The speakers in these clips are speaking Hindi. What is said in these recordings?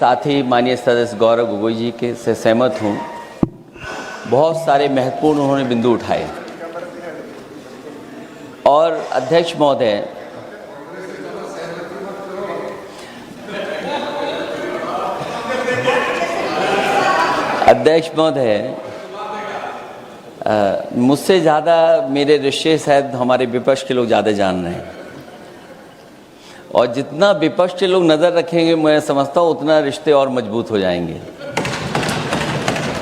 साथी माननीय सदस्य गौरव गोगोई जी के से सहमत हूँ। बहुत सारे महत्वपूर्ण उन्होंने बिंदु उठाए और अध्यक्ष महोदय, मुझसे ज़्यादा मेरे रिश्ते शायद हमारे विपक्ष के लोग ज़्यादा जान रहे हैं और जितना विपक्ष के लोग नज़र रखेंगे मैं समझता हूँ उतना रिश्ते और मजबूत हो जाएंगे।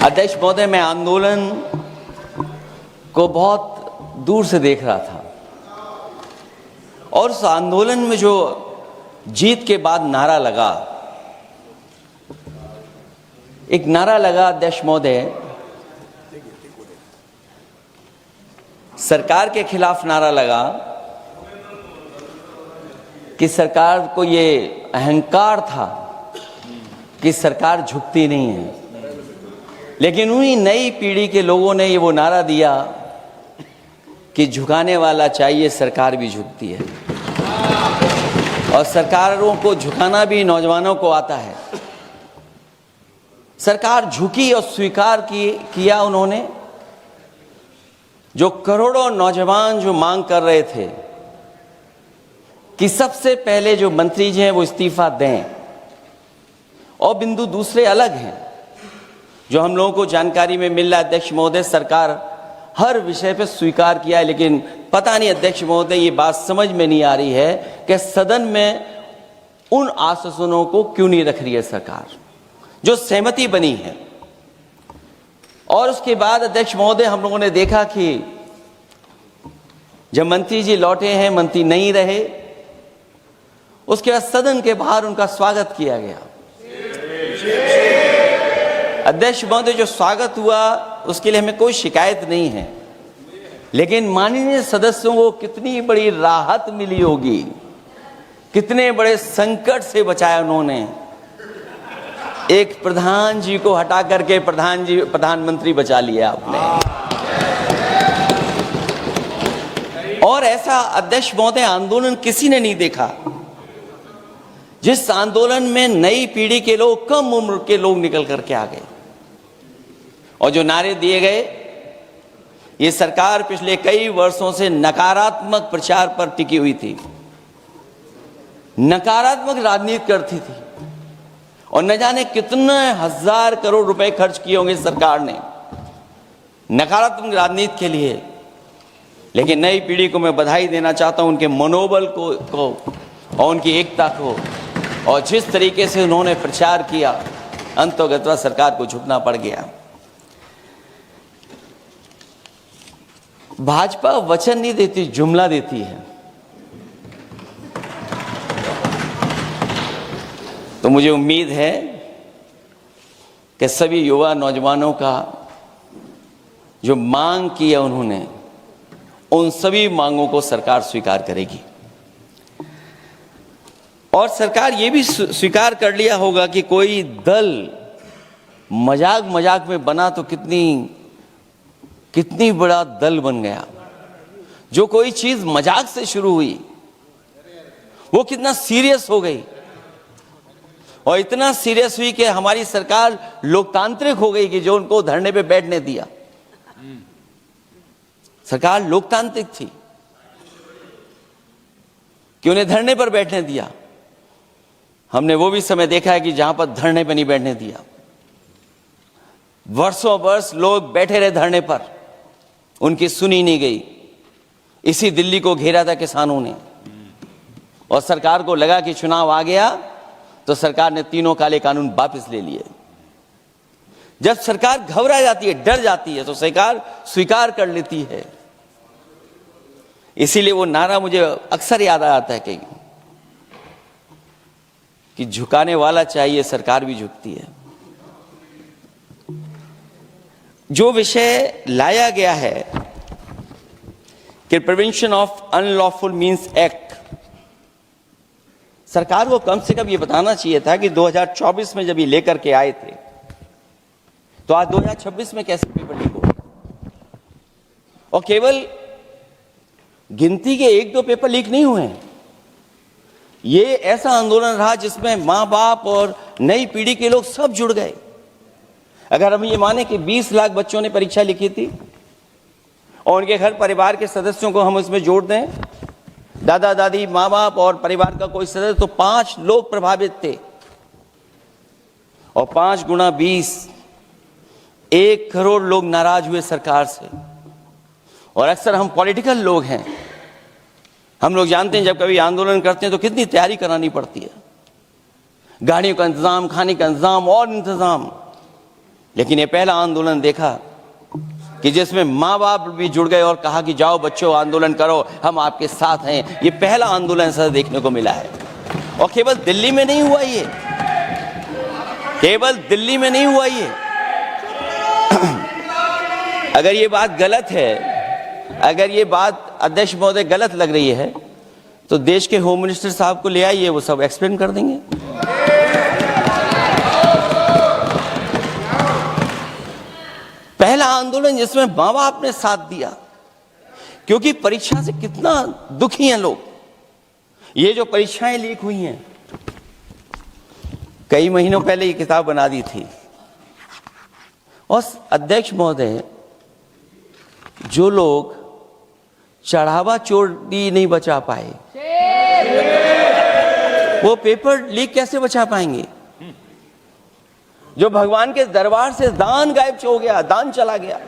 अध्यक्ष महोदय, मैं आंदोलन को बहुत दूर से देख रहा था और उस आंदोलन में जो जीत के बाद नारा लगा, एक नारा लगा अध्यक्ष महोदय, सरकार के खिलाफ नारा लगा कि सरकार को ये अहंकार था कि सरकार झुकती नहीं है, लेकिन उन्हीं नई पीढ़ी के लोगों ने ये वो नारा दिया कि झुकाने वाला चाहिए, सरकार भी झुकती है और सरकारों को झुकाना भी नौजवानों को आता है। सरकार झुकी और स्वीकार किया उन्होंने। जो करोड़ों नौजवान जो मांग कर रहे थे कि सबसे पहले जो मंत्री जी हैं वो इस्तीफा दें, और बिंदु दूसरे अलग हैं जो हम लोगों को जानकारी में मिल रहा है। अध्यक्ष महोदय, सरकार हर विषय पे स्वीकार किया है, लेकिन पता नहीं अध्यक्ष महोदय ये बात समझ में नहीं आ रही है कि सदन में उन आश्वासनों को क्यों नहीं रख रही है सरकार जो सहमति बनी है। और उसके बाद अध्यक्ष महोदय, हम लोगों ने देखा कि जब मंत्री जी लौटे हैं, मंत्री नहीं रहे, उसके बाद सदन के बाहर उनका स्वागत किया गया। अध्यक्ष महोदय, जो स्वागत हुआ उसके लिए हमें कोई शिकायत नहीं है, लेकिन माननीय सदस्यों को कितनी बड़ी राहत मिली होगी, कितने बड़े संकट से बचाया उन्होंने। एक प्रधान जी को हटा करके प्रधानमंत्री बचा लिया आपने। और ऐसा अध्यक्ष महोदय आंदोलन किसी ने नहीं देखा जिस आंदोलन में नई पीढ़ी के लोग, कम उम्र के लोग निकल करके आ गए और जो नारे दिए गए। ये सरकार पिछले कई वर्षों से नकारात्मक प्रचार पर टिकी हुई थी, नकारात्मक राजनीति करती थी और न जाने कितने हजार करोड़ रुपए खर्च किए होंगे सरकार ने नकारात्मक राजनीति के लिए। लेकिन नई पीढ़ी को मैं बधाई देना चाहता हूं, उनके मनोबल को और उनकी एकता को, और जिस तरीके से उन्होंने प्रचार किया, अंततः सरकार को झुकना पड़ गया। भाजपा वचन नहीं देती, जुमला देती है। तो मुझे उम्मीद है कि सभी युवा नौजवानों का जो मांग की है उन्होंने, उन सभी मांगों को सरकार स्वीकार करेगी। और सरकार ये भी स्वीकार कर लिया होगा कि कोई दल मजाक में बना तो कितनी बड़ा दल बन गया। जो कोई चीज मजाक से शुरू हुई वो कितना सीरियस हो गई, और इतना सीरियस हुई कि हमारी सरकार लोकतांत्रिक हो गई कि जो उनको धरने पे बैठने दिया। सरकार लोकतांत्रिक थी कि उन्हें धरने पर बैठने दिया। हमने वो भी समय देखा है कि जहां पर धरने पर नहीं बैठने दिया, वर्षों वर्ष लोग बैठे रहे धरने पर, उनकी सुनी नहीं गई। इसी दिल्ली को घेरा था किसानों ने, और सरकार को लगा कि चुनाव आ गया तो सरकार ने तीनों काले कानून वापस ले लिए। जब सरकार घबरा जाती है, डर जाती है, तो सरकार स्वीकार कर लेती है। इसीलिए वो नारा मुझे अक्सर याद आता है कि झुकाने वाला चाहिए, सरकार भी झुकती है। जो विषय लाया गया है कि prevention of unlawful means act, सरकार को कम से कम ये बताना चाहिए था कि 2024 में जब ये लेकर के आए थे तो आज 2026 में कैसे पेपर लीक हो। और केवल गिनती के 1-2 पेपर लीक नहीं हुए हैं, ये ऐसा आंदोलन रहा जिसमें माँ बाप और नई पीढ़ी के लोग सब जुड़ गए। अगर हम ये माने कि 20 लाख बच्चों ने परीक्षा लिखी थी और उनके घर परिवार के सदस्यों को हम इसमें जोड़ दें, दादा दादी, माँ बाप और परिवार का कोई सदस्य, तो 5 लोग प्रभावित थे। और 5 गुना 20, 1 करोड़ लोग नाराज हुए सरकार से। और अक्सर हम पॉलिटिकल लोग हैं, हम लोग जानते हैं जब कभी आंदोलन करते हैं तो कितनी तैयारी करानी पड़ती है, गाड़ियों का इंतजाम, खाने का इंतजाम और इंतजाम। लेकिन ये पहला आंदोलन देखा कि जिसमें माँ बाप भी जुड़ गए और कहा कि जाओ बच्चों आंदोलन करो, हम आपके साथ हैं। ये पहला आंदोलन ऐसा देखने को मिला है। और केवल दिल्ली में नहीं हुआ ये, केवल दिल्ली में नहीं हुआ ये। अगर ये बात गलत है, अगर ये बात अध्यक्ष महोदय गलत लग रही है, तो देश के होम मिनिस्टर साहब को ले आइए, वो सब एक्सप्लेन कर देंगे। पहला आंदोलन जिसमें माँ बाप ने साथ दिया, क्योंकि परीक्षा से कितना दुखी हैं लोग। ये जो परीक्षाएं लीक हुई हैं, कई महीनों पहले ये किताब बना दी थी। और अध्यक्ष महोदय, जो लोग चढ़ावा चोरी नहीं बचा पाए, वो पेपर लीक कैसे बचा पाएंगे? जो भगवान के दरबार से दान गायब हो गया, दान चला गया,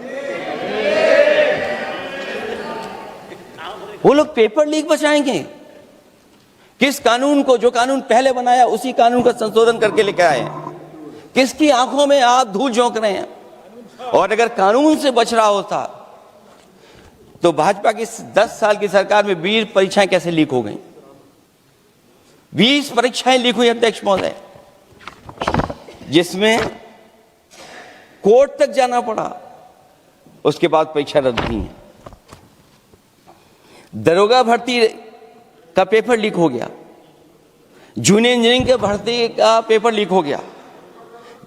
वो लोग पेपर लीक बचाएंगे? किस कानून को, जो कानून पहले बनाया उसी कानून का संशोधन करके लेकर आए? किसकी आंखों में आप धूल झोंक रहे हैं? और अगर कानून से बच रहा होता तो भाजपा की 10 साल की सरकार में 20 परीक्षाएं कैसे लीक हो गई? 20 परीक्षाएं लीक हुई अध्यक्ष महोदय, जिसमें कोर्ट तक जाना पड़ा, उसके बाद परीक्षा रद्द हुई है। दरोगा भर्ती का पेपर लीक हो गया, जूनियर इंजीनियरिंग के भर्ती का पेपर लीक हो गया,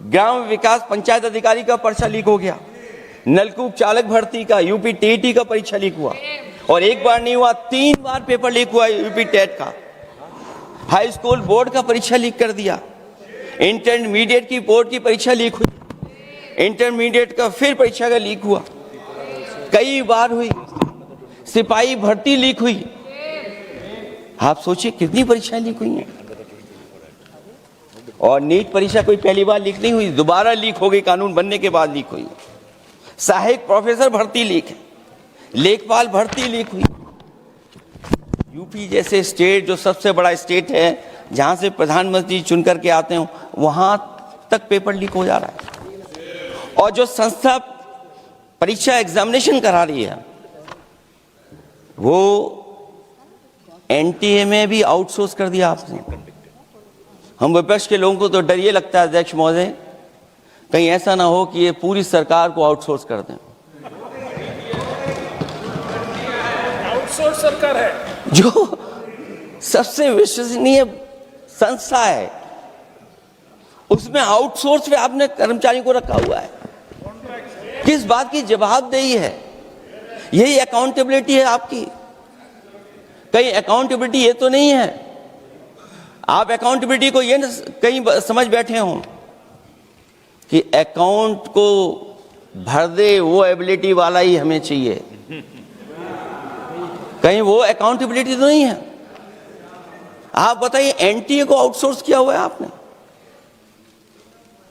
ग्राम विकास पंचायत अधिकारी का पर्चा लीक हो गया, नलकूप चालक भर्ती का, यूपी टीईटी का परीक्षा लीक हुआ। और एक बार नहीं हुआ, 3 बार पेपर लीक हुआ यूपी टेट का। हाई स्कूल बोर्ड का परीक्षा लीक कर दिया, इंटरमीडिएट की बोर्ड की परीक्षा लीक हुई, इंटरमीडिएट का फिर परीक्षा का लीक हुआ, कई बार हुई। सिपाही भर्ती लीक हुई। आप सोचिए कितनी परीक्षाएं लीक हुई हैं। और नीट परीक्षा कोई पहली बार लीक नहीं हुई, दोबारा लीक हो गई, कानून बनने के बाद लीक हुई। सहायक प्रोफेसर भर्ती लीक है, लेखपाल भर्ती लीक हुई। यूपी जैसे स्टेट, जो सबसे बड़ा स्टेट है, जहां से प्रधानमंत्री चुन करके आते हो, वहां तक पेपर लीक हो जा रहा है। और जो संस्था परीक्षा एग्जामिनेशन करा रही है, वो एनटीए में भी आउटसोर्स कर दिया आपने। हम विपक्ष के लोगों को तो डर ये लगता है अध्यक्ष महोदय, कहीं ऐसा ना हो कि ये पूरी सरकार को आउटसोर्स कर दें। आउटसोर्स सरकार है, जो सबसे विश्वसनीय संस्था है, उसमें आउटसोर्स पे आपने कर्मचारियों को रखा हुआ है। किस बात की जवाबदेही है? यही अकाउंटेबिलिटी है आपकी? कहीं अकाउंटेबिलिटी ये तो नहीं है, आप अकाउंटेबिलिटी को ये कहीं समझ बैठे हो कि अकाउंट को भर दे वो एबिलिटी वाला ही हमें चाहिए? कहीं वो अकाउंटेबिलिटी तो नहीं है। आप बताइए, एनटीए को आउटसोर्स किया हुआ है आपने।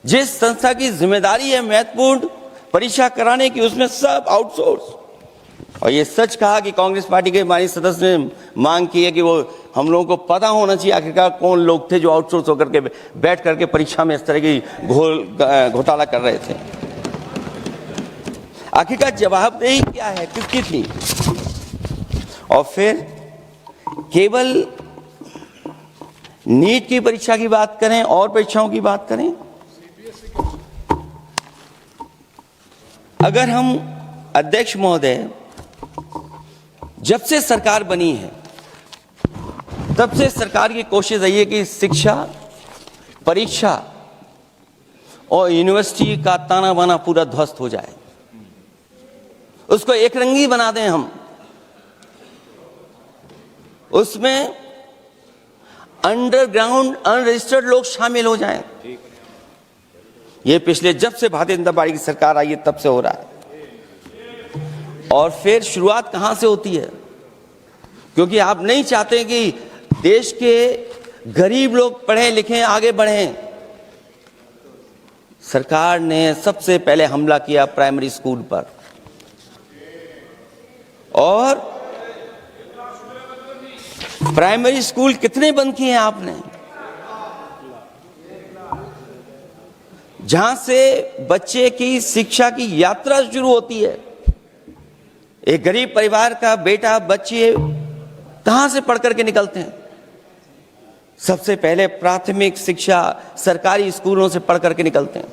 जिस संस्था की जिम्मेदारी है महत्वपूर्ण परीक्षा कराने की, उसमें सब आउटसोर्स। और ये सच कहा कि कांग्रेस पार्टी के हमारे सदस्य ने मांग की है कि वो हम लोगों को पता होना चाहिए आखिरकार कौन लोग थे जो आउटसोर्स होकर के बैठ करके परीक्षा में इस तरह की घोटाला कर रहे थे। आखिरकार जवाबदेही क्या है, किसकी थी? और फिर केवल नीट की परीक्षा की बात करें और परीक्षाओं की बात करें, अगर हम अध्यक्ष महोदय, जब से सरकार बनी है तब से सरकार की कोशिश रही है कि शिक्षा, परीक्षा और यूनिवर्सिटी का ताना बाना पूरा ध्वस्त हो जाए, उसको एक रंगी बना दें हम। उसमें अंडरग्राउंड अनरजिस्टर्ड लोग शामिल हो जाएं। ये पिछले जब से भारतीय जनता पार्टी की सरकार आई है तब से हो रहा है। और फिर शुरुआत कहां से होती है? क्योंकि आप नहीं चाहते कि देश के गरीब लोग पढ़ें लिखें आगे बढ़ें। सरकार ने सबसे पहले हमला किया प्राइमरी स्कूल पर, और प्राइमरी स्कूल कितने बंद किए हैं आपने? जहां से बच्चे की शिक्षा की यात्रा शुरू होती है। एक गरीब परिवार का बेटा बच्चे कहां से पढ़ करके निकलते हैं? सबसे पहले प्राथमिक शिक्षा सरकारी स्कूलों से पढ़ करके निकलते हैं।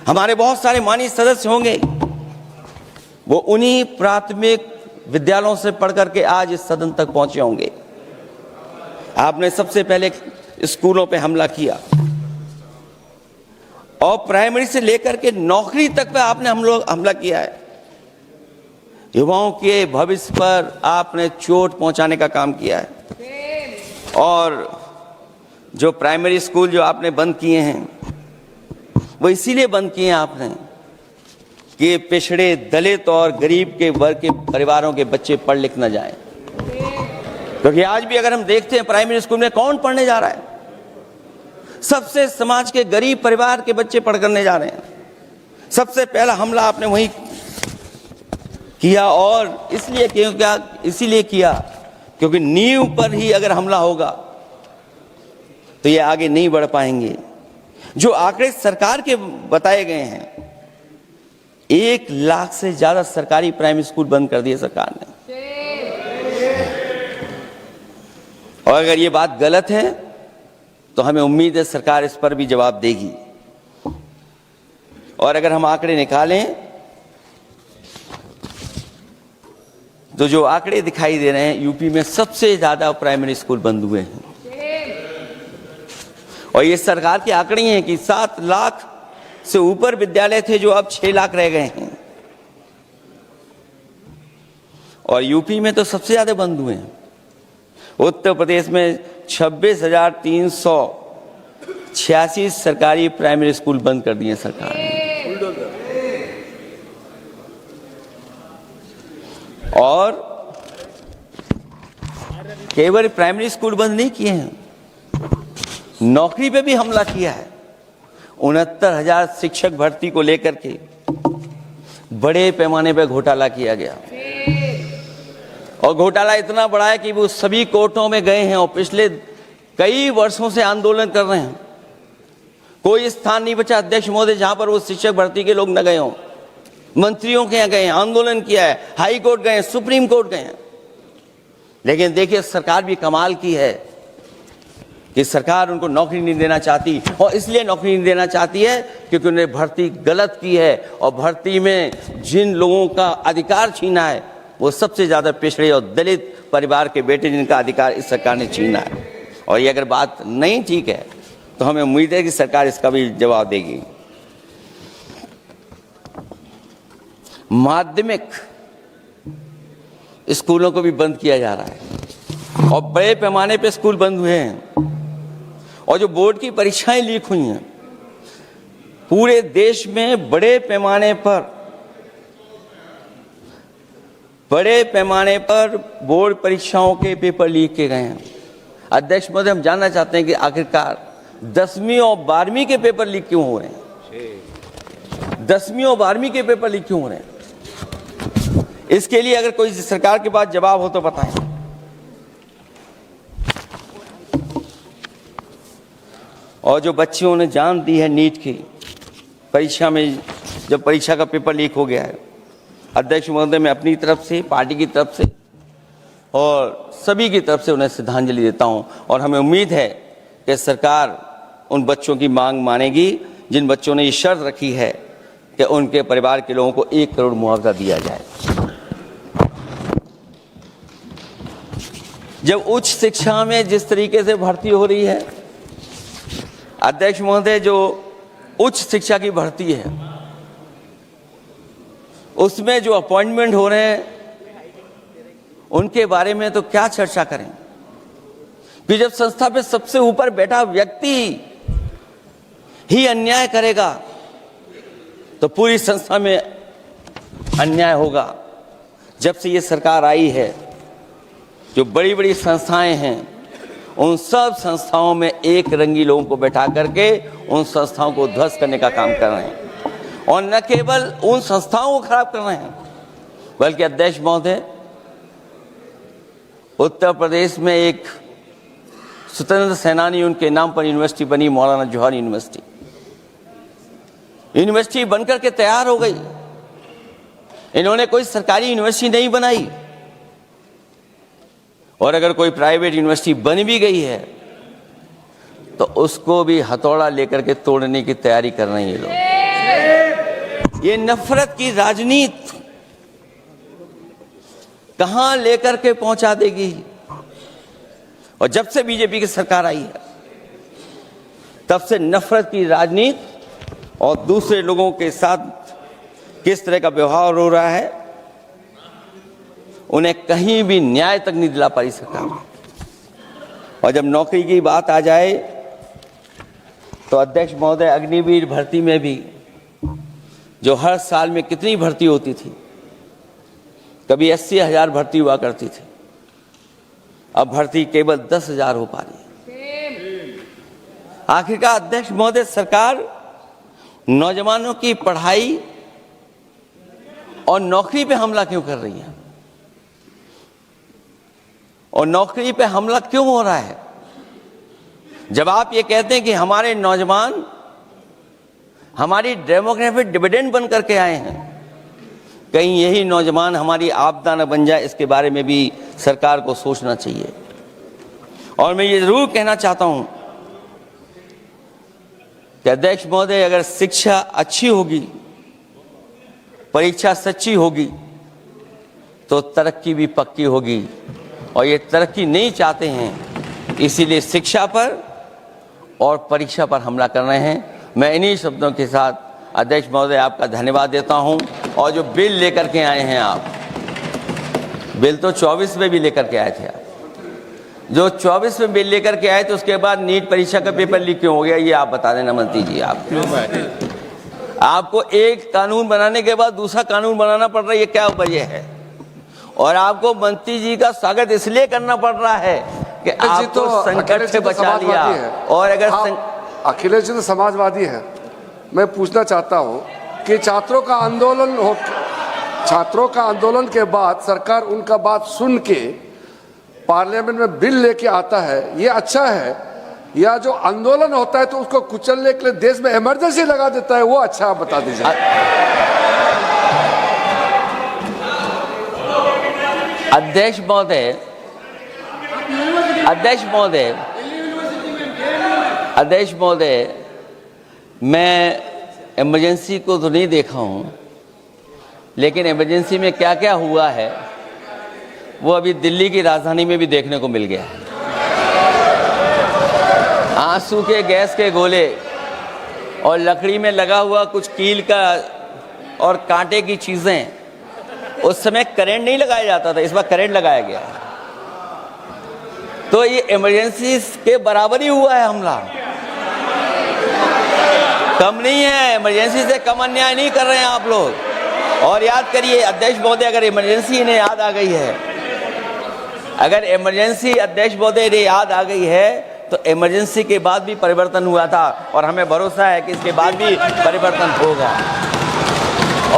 हमारे बहुत सारे माननीय सदस्य होंगे, वो उन्हीं प्राथमिक विद्यालयों से पढ़ करके आज इस सदन तक पहुंचे होंगे। आपने सबसे पहले स्कूलों पे हमला किया, और प्राइमरी से लेकर के नौकरी तक पे आपने हमला किया है। युवाओं के भविष्य पर आपने चोट पहुंचाने का काम किया है। और जो प्राइमरी स्कूल जो आपने बंद किए हैं, वो इसीलिए बंद किए हैं आपने कि पिछड़े, दलित और गरीब के वर्ग के परिवारों के बच्चे पढ़ लिख न जाएं। क्योंकि आज भी अगर हम देखते हैं प्राइमरी स्कूल में कौन पढ़ने जा रहा है? सबसे समाज के गरीब परिवार के बच्चे पढ़ करने जा रहे हैं। सबसे पहला हमला आपने वही किया, और इसीलिए किया क्योंकि नींव पर ही अगर हमला होगा तो ये आगे नहीं बढ़ पाएंगे। जो आंकड़े सरकार के बताए गए हैं, 1 लाख से ज्यादा सरकारी प्राइमरी स्कूल बंद कर दिए सरकार ने। और अगर ये बात गलत है तो हमें उम्मीद है सरकार इस पर भी जवाब देगी। और अगर हम आंकड़े निकालें तो जो आंकड़े दिखाई दे रहे हैं, यूपी में सबसे ज्यादा प्राइमरी स्कूल बंद हुए हैं। और ये सरकार के आंकड़े हैं कि 7 लाख से ऊपर विद्यालय थे जो अब 6 लाख रह गए हैं। और यूपी में तो सबसे ज्यादा बंद हुए हैं। उत्तर प्रदेश में 26,386 सरकारी प्राइमरी स्कूल बंद कर दिए सरकार ने। और केवल प्राइमरी स्कूल बंद नहीं किए हैं, नौकरी पे भी हमला किया है। 69,000 शिक्षक भर्ती को लेकर के बड़े पैमाने पर घोटाला किया गया। और घोटाला इतना बड़ा है कि वो सभी कोर्टों में गए हैं और पिछले कई वर्षों से आंदोलन कर रहे हैं। कोई स्थान नहीं बचा अध्यक्ष महोदय जहां पर वो शिक्षक भर्ती के लोग न गए हों। मंत्रियों के यहाँ गए हैं, आंदोलन किया है, हाई कोर्ट गए हैं, सुप्रीम कोर्ट गए हैं। लेकिन देखिए सरकार भी कमाल की है कि सरकार उनको नौकरी नहीं देना चाहती। और इसलिए नौकरी नहीं देना चाहती है क्योंकि उन्होंने भर्ती गलत की है। और भर्ती में जिन लोगों का अधिकार छीना है वो सबसे ज्यादा पिछड़े और दलित परिवार के बेटे, जिनका अधिकार इस सरकार ने छीना है। और ये अगर बात नहीं ठीक है तो हमें उम्मीद है कि सरकार इसका भी जवाब देगी। माध्यमिक स्कूलों को भी बंद किया जा रहा है और बड़े पैमाने पे स्कूल बंद हुए हैं। और जो बोर्ड की परीक्षाएं लीक हुई हैं, पूरे देश में बड़े पैमाने पर बोर्ड परीक्षाओं के पेपर लीक किए गए हैं। अध्यक्ष महोदय, हम जानना चाहते हैं कि आखिरकार 10वीं और 12वीं के पेपर लीक क्यों हो रहे हैं? 10वीं और 12वीं के पेपर लीक क्यों हो रहे हैं? इसके लिए अगर कोई सरकार के पास जवाब हो तो बताएं। और जो बच्चियों ने जान दी है नीट की परीक्षा में, जब परीक्षा का पेपर लीक हो गया है, अध्यक्ष महोदय, मैं अपनी तरफ से, पार्टी की तरफ से और सभी की तरफ से उन्हें श्रद्धांजलि देता हूं। और हमें उम्मीद है कि सरकार उन बच्चों की मांग मानेगी जिन बच्चों ने ये शर्त रखी है कि उनके परिवार के लोगों को 1 करोड़ मुआवजा दिया जाए। जब उच्च शिक्षा में जिस तरीके से भर्ती हो रही है, अध्यक्ष महोदय, जो उच्च शिक्षा की भर्ती है उसमें जो अपॉइंटमेंट हो रहे हैं उनके बारे में तो क्या चर्चा करें। कि जब संस्था पे सबसे ऊपर बैठा व्यक्ति ही अन्याय करेगा तो पूरी संस्था में अन्याय होगा। जब से ये सरकार आई है, जो बड़ी बड़ी संस्थाएं हैं, उन सब संस्थाओं में एक रंगी लोगों को बैठा करके उन संस्थाओं को ध्वस्त करने का काम कर रहे हैं। और न केवल उन संस्थाओं को खराब कर रहे हैं, बल्कि अध्यक्ष महोदय, उत्तर प्रदेश में एक स्वतंत्र सेनानी, उनके नाम पर यूनिवर्सिटी बनी, मौलाना जौहर यूनिवर्सिटी। यूनिवर्सिटी बनकर के तैयार हो गई। इन्होंने कोई सरकारी यूनिवर्सिटी नहीं बनाई, और अगर कोई प्राइवेट यूनिवर्सिटी बन भी गई है तो उसको भी हथौड़ा लेकर के तोड़ने की तैयारी कर रहे हैं ये लोग। ये नफरत की राजनीति कहां लेकर के पहुंचा देगी। और जब से बीजेपी की सरकार आई है, तब से नफरत की राजनीति और दूसरे लोगों के साथ किस तरह का व्यवहार हो रहा है, उन्हें कहीं भी न्याय तक नहीं दिला पाई सरकार। और जब नौकरी की बात आ जाए तो अध्यक्ष महोदय, अग्निवीर भर्ती में भी जो हर साल में कितनी भर्ती होती थी, कभी 80,000 भर्ती हुआ करती थी, अब भर्ती केवल 10,000 हो पा रही है। आखिरकार अध्यक्ष महोदय, सरकार नौजवानों की पढ़ाई और नौकरी पे हमला क्यों कर रही है, और नौकरी पे हमला क्यों हो रहा है? जब आप ये कहते हैं कि हमारे नौजवान हमारी डेमोग्राफिक डिविडेंड बन करके आए हैं, कहीं यही नौजवान हमारी आपदा न बन जाए, इसके बारे में भी सरकार को सोचना चाहिए। और मैं ये जरूर कहना चाहता हूं कि अध्यक्ष महोदय, अगर शिक्षा अच्छी होगी, परीक्षा सच्ची होगी, तो तरक्की भी पक्की होगी। और ये तरक्की नहीं चाहते हैं, इसीलिए शिक्षा पर और परीक्षा पर हमला कर रहे हैं। मैं इन्हीं शब्दों के साथ अध्यक्ष महोदय आपका धन्यवाद देता हूं। और जो बिल लेकर के आए हैं आप, बिल तो 24 में भी लेकर के आए थे आप, जो 24 में बिल लेकर के आए, तो उसके बाद नीट परीक्षा का पेपर लीक क्यों हो गया, ये आप बता देना मंत्री जी। आपको एक कानून बनाने के बाद दूसरा कानून बनाना पड़ रहा है, ये क्या वजह है? और आपको मंत्री जी का स्वागत इसलिए करना पड़ रहा है कि आपको संकट से बचा लिया। और अगर अखिलेश जी तो समाजवादी है, मैं पूछना चाहता हूं कि छात्रों का आंदोलन के बाद सरकार उनका बात सुन के पार्लियामेंट में बिल लेके आता है, ये अच्छा है? या जो आंदोलन होता है तो उसको कुचलने के लिए देश में इमरजेंसी लगा देता है, वो अच्छा? आप बता दीजिए। अध्यक्ष महोदय, मैं इमरजेंसी को तो नहीं देखा हूं, लेकिन इमरजेंसी में क्या क्या हुआ है वो अभी दिल्ली की राजधानी में भी देखने को मिल गया है। आंसू के गैस के गोले और लकड़ी में लगा हुआ कुछ कील का और कांटे की चीजें, उस समय करंट नहीं लगाया जाता था, इस बार करंट लगाया गया। तो ये इमरजेंसी के बराबर ही हुआ है हमला, कम नहीं है। इमरजेंसी से कम अन्याय नहीं कर रहे हैं आप लोग। और याद करिए अध्यक्ष महोदय, अगर इमरजेंसी इन्हें याद आ गई है, अगर इमरजेंसी अध्यक्ष महोदय इन्हें याद आ गई है, तो इमरजेंसी के बाद भी परिवर्तन हुआ था, और हमें भरोसा है कि इसके बाद भी परिवर्तन होगा।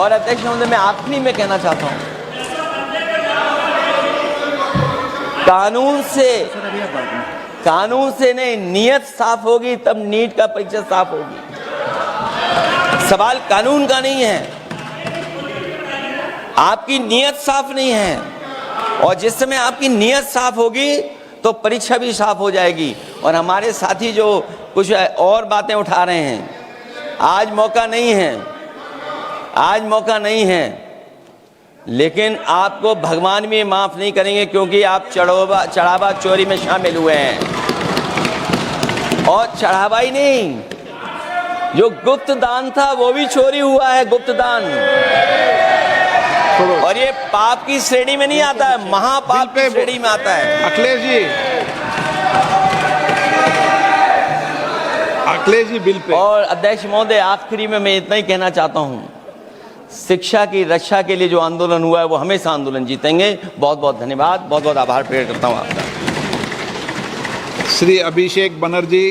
और अध्यक्ष महोदय, मैं आखिरी में कहना चाहता हूं, कानून से नहीं, नियत साफ होगी तब नीट का परीक्षा साफ होगी। सवाल कानून का नहीं है, आपकी नियत साफ नहीं है। और जिस समय आपकी नियत साफ होगी तो परीक्षा भी साफ हो जाएगी। और हमारे साथी जो कुछ और बातें उठा रहे हैं, आज मौका नहीं है, लेकिन आपको भगवान भी माफ नहीं करेंगे, क्योंकि आप चढ़ावा चोरी में शामिल हुए हैं। और चढ़ावा ही नहीं, जो गुप्त दान था वो भी चोरी हुआ है, गुप्त दान। और ये पाप की श्रेणी में नहीं आता है, महापाप की श्रेणी में आता है। अखिलेश जी अखिलेश जी बिल पे और अध्यक्ष महोदय, आखिरी में मैं इतना ही कहना चाहता हूं, शिक्षा की रक्षा के लिए जो आंदोलन हुआ है वो हमेशा आंदोलन जीतेंगे। बहुत बहुत धन्यवाद, बहुत बहुत आभार प्रकट करता हूं आपका। श्री अभिषेक बनर्जी।